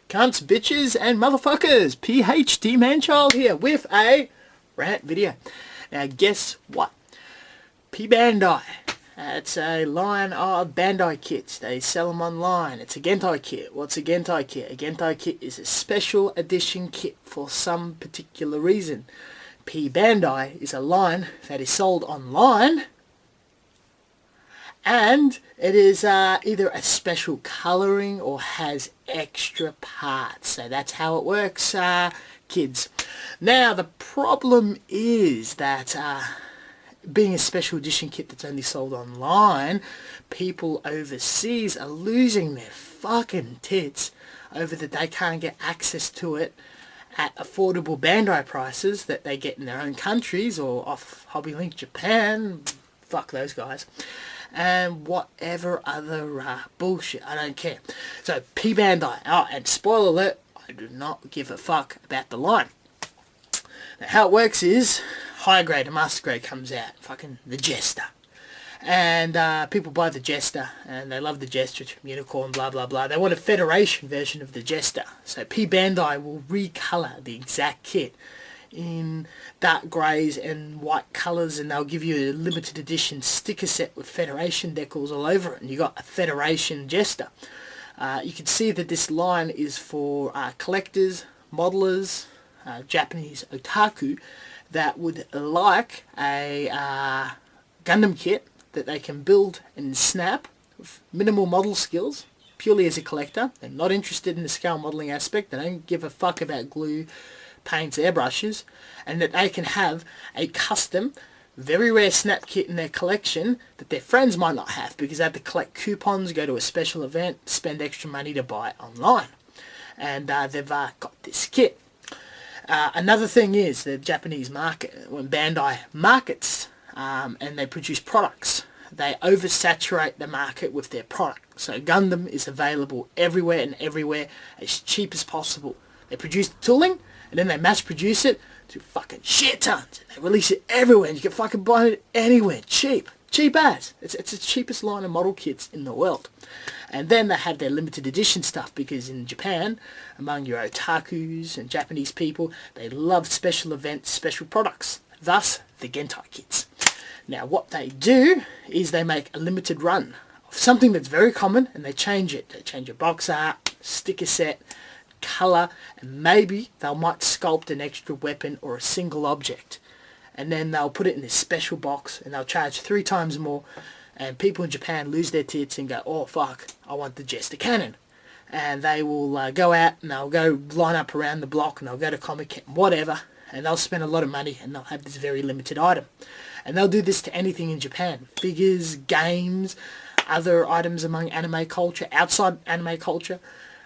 Cunts, bitches, and motherfuckers. PhD Manchild here with a rant video. Now, guess what? P-Bandai. It's a line of Bandai kits. They sell them online. It's a Gentai kit. What's a Gentai kit? A Gentai kit is a special edition kit for some particular reason. P-Bandai is a line that is sold online, and it is either a special colouring or has extra parts. So that's how it works, kids. Now, the problem is that being a special edition kit that's only sold online, people overseas are losing their fucking tits over that they can't get access to it at affordable Bandai prices that they get in their own countries or off HobbyLink Japan. Fuck those guys. And whatever other bullshit. I don't care. So, P-Bandai. Oh, and spoiler alert, I do not give a fuck about the line. Now, how it works is, high grade and master grade comes out. Fucking the Jester. And people buy the Jester, and they love the Jester, Unicorn, blah blah blah. They want a Federation version of the Jester. So P-Bandai will recolour the exact kit in dark greys and white colours, and they'll give you a limited edition sticker set with Federation decals all over it, and you got a Federation Jester. You can see that this line is for collectors, modelers, Japanese otaku that would like a Gundam kit that they can build and snap with minimal model skills, purely as a collector. They're not interested in the scale modelling aspect. They don't give a fuck about glue, paints, airbrushes, and that they can have a custom, very rare snap kit in their collection that their friends might not have because they have to collect coupons, go to a special event, spend extra money to buy it online. And they've got this kit. Another thing is the Japanese market, when Bandai markets and they produce products, they oversaturate the market with their product. So Gundam is available everywhere and everywhere as cheap as possible. They produce the tooling and then they mass produce it to fucking shit tons. And they release it everywhere and you can fucking buy it anywhere. Cheap. Cheap as. It's the cheapest line of model kits in the world. And then they have their limited edition stuff because in Japan, among your otakus and Japanese people, they love special events, special products. Thus, the Gentai kits. Now, what they do is they make a limited run of something that's very common and they change it. They change a box art, sticker set, colour, and maybe they might sculpt an extra weapon or a single object. And then they'll put it in this special box and they'll charge 3 times more. And people in Japan lose their tits and go, oh fuck, I want the Jester Cannon. And they will go out and they'll go line up around the block and they'll go to Comic Con, whatever. And they'll spend a lot of money and they'll have this very limited item. And they'll do this to anything in Japan. Figures, games, other items among anime culture, outside anime culture,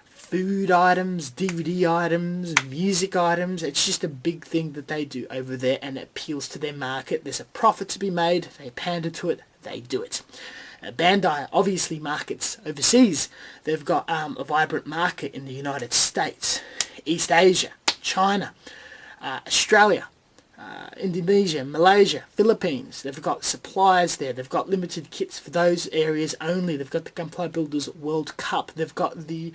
food items, DVD items, music items. It's just a big thing that they do over there and it appeals to their market. There's a profit to be made. They pander to it. They do it. Bandai obviously markets overseas. They've got a vibrant market in the United States, East Asia, China, Australia, Indonesia, Malaysia, Philippines. They've got suppliers there. They've got limited kits for those areas only. They've got the Gunpla Builders World Cup. They've got the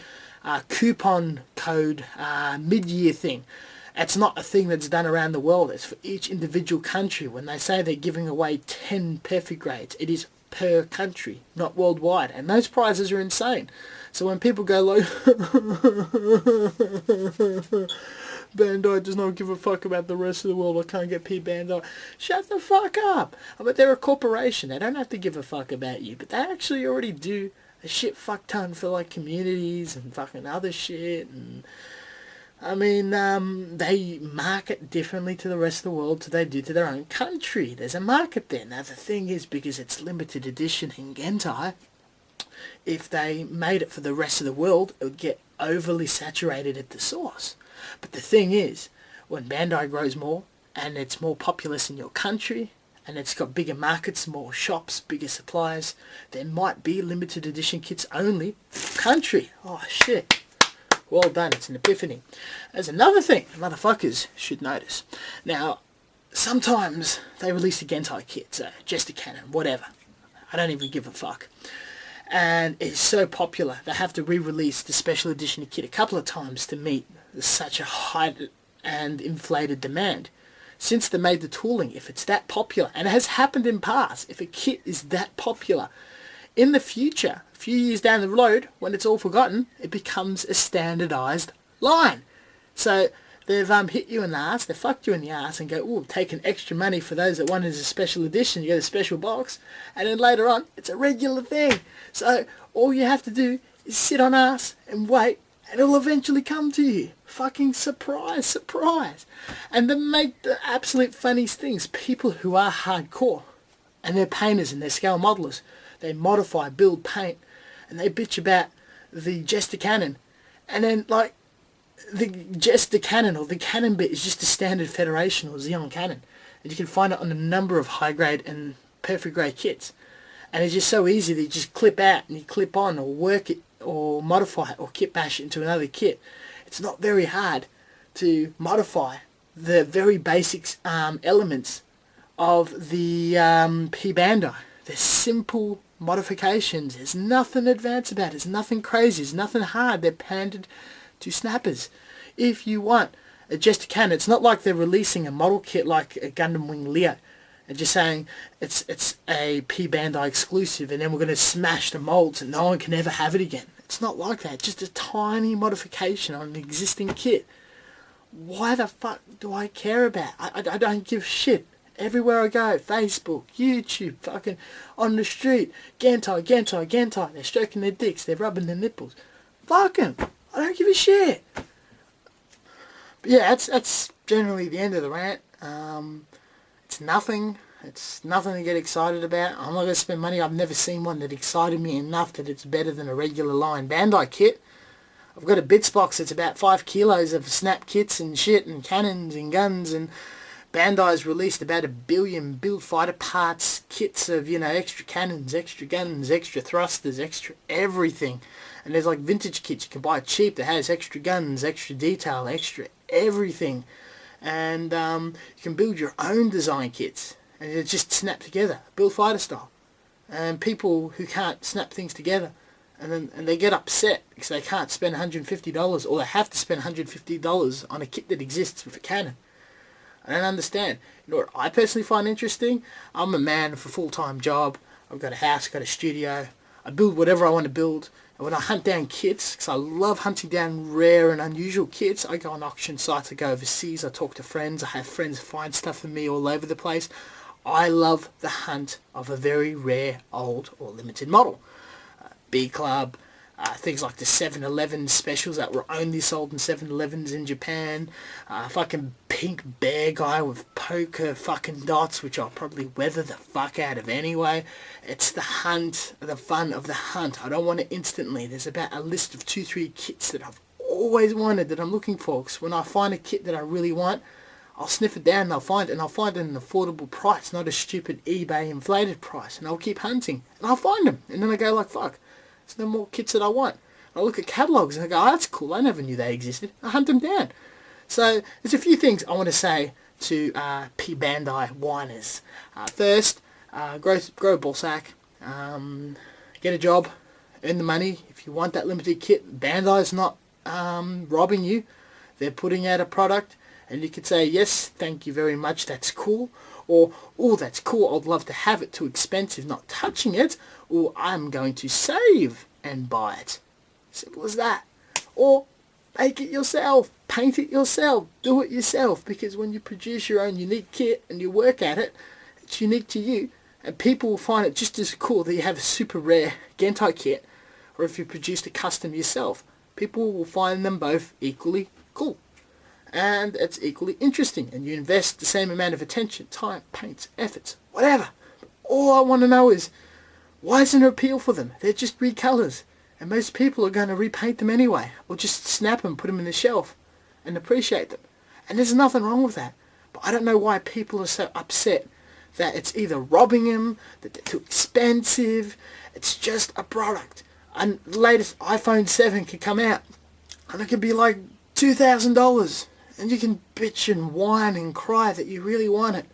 coupon code mid-year thing. It's not a thing that's done around the world. It's for each individual country. When they say they're giving away 10 perfect grades, it is per country, not worldwide. And those prizes are insane. So when people go like, Bandai does not give a fuck about the rest of the world, I can't get P-Bandai. Shut the fuck up. I mean, they're a corporation. They don't have to give a fuck about you. But they actually already do a shit fuck ton for like communities and fucking other shit. And I mean, they market differently to the rest of the world than they do to their own country. There's a market there. Now the thing is, because it's limited edition in Gentai, if they made it for the rest of the world, it would get overly saturated at the source. But the thing is, when Bandai grows more, and it's more populous in your country, and it's got bigger markets, more shops, bigger suppliers, there might be limited edition kits only for country. Oh shit. Well done, it's an epiphany. There's another thing motherfuckers should notice. Now, sometimes they release a Gentai kit, so Jester Cannon, whatever. I don't even give a fuck. and it's so popular they have to re-release the special edition kit a couple of times to meet such a high and inflated demand. Since they made the tooling, if it's that popular, and it has happened in past, if a kit is that popular, in the future, a few years down the road, when it's all forgotten, it becomes a standardized line. So they've hit you in the ass, they fucked you in the ass and go, ooh, taking extra money for those that wanted a special edition, you get a special box, and then later on, it's a regular thing. So all you have to do is sit on ass and wait, and it'll eventually come to you. Fucking surprise, surprise. And they make the absolute funniest things. People who are hardcore, and they're painters and they're scale modelers, they modify, build, paint, and they bitch about the Jester Cannon. And then, like, the Jester Cannon or the Cannon bit is just a standard Federation or Xeon Cannon. And you can find it on a number of high-grade and perfect grade kits. And it's just so easy that you just clip out and you clip on or work it or modify it or kit bash it into another kit. It's not very hard to modify the very basic elements of the P-Bandai. They're simple modifications. There's nothing advanced about it. There's nothing crazy. There's nothing hard. They're pandered to snappers. If you want a Jester Cannon, it's not like they're releasing a model kit like a Gundam Wing Leo and just saying it's a P-Bandai exclusive and then we're going to smash the molds and no one can ever have it again. It's not like that. Just a tiny modification on an existing kit. Why the fuck do I care about? I don't give shit. Everywhere I go, Facebook, YouTube, fucking on the street, Gentai, Gentai, Gentai. They're stroking their dicks, they're rubbing their nipples. Fuck 'em. I don't give a shit. But yeah, that's generally the end of the rant. It's nothing. It's nothing to get excited about. I'm not going to spend money. I've never seen one that excited me enough that it's better than a regular line Bandai kit. I've got a bits box that's about 5 kilos of snap kits and shit and cannons and guns, and Bandai's released about 1 billion build fighter parts, kits of, you know, extra cannons, extra guns, extra thrusters, extra everything. And there's like vintage kits you can buy cheap that has extra guns, extra detail, extra everything. And you can build your own design kits. And it just snap together, build fighter style. And people who can't snap things together, and they get upset because they can't spend $150 or they have to spend $150 on a kit that exists with a cannon. I don't understand. You know what I personally find interesting? I'm a man with a full-time job. I've got a house, got a studio. I build whatever I want to build. And when I hunt down kits, because I love hunting down rare and unusual kits, I go on auction sites, I go overseas, I talk to friends, I have friends find stuff for me all over the place. I love the hunt of a very rare, old, or limited model. B-Club, things like the 7-Eleven specials that were only sold in 7-Elevens in Japan. Fucking pink bear guy with poker fucking dots, which I'll probably weather the fuck out of anyway. It's the hunt, the fun of the hunt. I don't want it instantly. There's about a list of 2-3 kits that I've always wanted that I'm looking for. Because when I find a kit that I really want, I'll sniff it down and I'll find it. And I'll find it at an affordable price, not a stupid eBay inflated price. And I'll keep hunting. And I'll find them. And then I go like, fuck, there's no more kits that I want. I look at catalogs and I go, oh, that's cool. I never knew they existed. I hunt them down. So there's a few things I want to say to P-Bandai whiners. First, grow a ball sack. Get a job. Earn the money. If you want that limited kit, Bandai's not robbing you. They're putting out a product. And you could say, yes, thank you very much, that's cool. Or, oh, that's cool, I'd love to have it, too expensive, not touching it. Or, I'm going to save and buy it. Simple as that. Or, make it yourself, paint it yourself, do it yourself. Because when you produce your own unique kit and you work at it, it's unique to you. And people will find it just as cool that you have a super rare Gentai kit. Or if you produced a custom yourself. People will find them both equally cool. And it's equally interesting, and you invest the same amount of attention, time, paints, efforts, whatever. All I want to know is, why isn't it appeal for them? They're just recolors, and most people are going to repaint them anyway, or just snap them, put them in the shelf, and appreciate them. And there's nothing wrong with that. But I don't know why people are so upset that it's either robbing them, that they're too expensive. It's just a product. And the latest iPhone 7 could come out, and it could be like $2,000. And you can bitch and whine and cry that you really want it.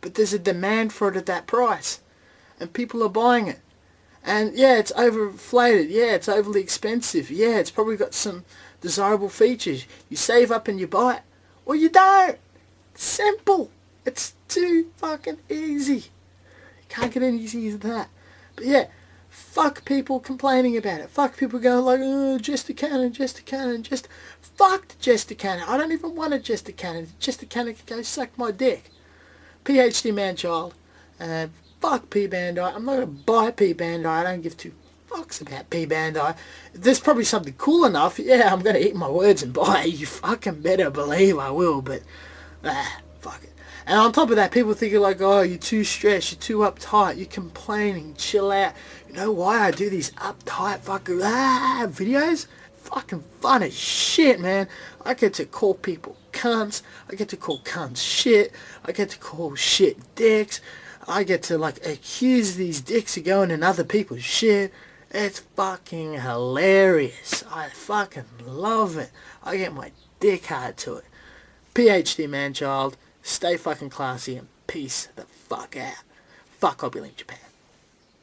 But there's a demand for it at that price. And people are buying it. And yeah, it's overinflated. Yeah, it's overly expensive. Yeah, it's probably got some desirable features. You save up and you buy it. Or you don't. Simple. It's too fucking easy. You can't get any easier than that. But yeah, fuck people complaining about it. Fuck people going like, oh, Jester Cannon, Jester Cannon, just fuck the Jester Cannon. I don't even want a Jester Cannon. Jester Cannon can go suck my dick. PhD man-child. Fuck P-Bandai. I'm not going to buy P-Bandai. I don't give two fucks about P-Bandai. There's probably something cool enough. Yeah, I'm going to eat my words and buy it. You fucking better believe I will, but fuck it. And on top of that, people thinking like, oh, you're too stressed, you're too uptight, you're complaining, chill out. You know why I do these uptight fucking videos? Fucking fun as shit, man. I get to call people cunts. I get to call cunts shit. I get to call shit dicks. I get to like accuse these dicks of going in other people's shit. It's fucking hilarious. I fucking love it. I get my dick hard to it. PhD man-child. Stay fucking classy and peace the fuck out. Fuck, I'll be in Japan.